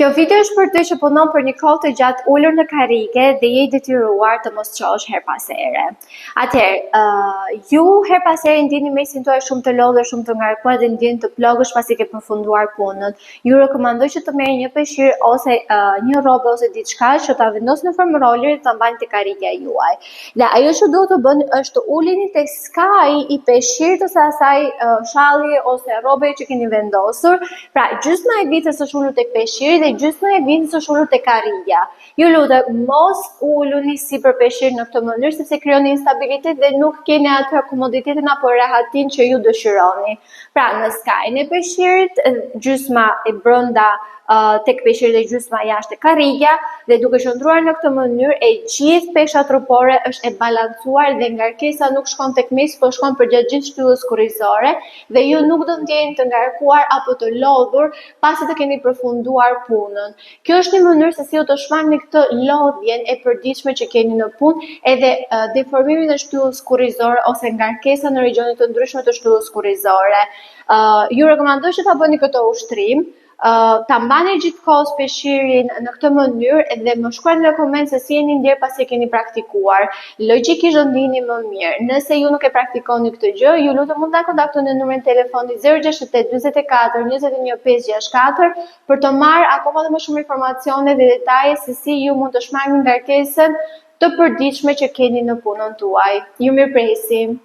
Kjo video është për ty që punon për një kohë të gjatë ulur në karrige dhe je i detyruar të mos çosh her pas here. Atëherë, ju her pas here ndjeni mesin tuaj shumë të lodhur, shumë të ngarkuar dhe ndjeni të plogësh pasi ke përfunduar punën. Ju rekomandoj që të merrni një peshqir ose një rrobë ose diçka që ta vendosni në formë rolleri dhe ta mbani te karrigja juaj. Dhe ajo që duhet të bëni është të uleni tek skaji i peshqirit ose asaj shalli ose rrobe që keni vendosur. Pra, gjysma e vitës është ulur tek peshqiri dhe gjysma e vitës është ulur tek karrigja. Ju lutem mos uluni sipër peshqirit në këtë mënyrë sepse krijoni instabilitet dhe nuk keni atë komoditetin apo rehatin që ju dëshironi. Pra, në skajin e peshqirit, gjysma e brenda tek peshqiri dhe gjysma jashtë karrigja dhe duke qëndruar në këtë mënyrë e gjithë pesha trupore është e balancuar dhe ngarkesa nuk shkon tek mes, por shkon përgjatë gjithë shtyllës kurrizore dhe ju nuk do ndjeni të ngarkuar apo të lodhur pasi të keni përfunduar punën. Kjo është një mënyrë se si do të shmangni këtë lodhjen e përditshme që keni në punë edhe deformimin e shtyllës kurrizore ose ngarkesa në regione të ndryshme të shtyllës kurrizore. Ju rekomandoj që ta bëni këtë ushtrim. Ta mbani gjithkohës peshqirin në këtë mënyrë dhe më shkruani në koment se si jeni ndjer pasi e keni praktikuar. Logjikisht do ndiheni më mirë. Nëse ju nuk e praktikoni këtë gjë, ju lutem mund ta kontaktoni në numrin telefonit 068 44 21 564 për të marrë akoma dhe më shumë informacione dhe detaje se si ju mund të shmangni ngarkesën të përditshme që keni në punën tuaj. Ju mirëpresim.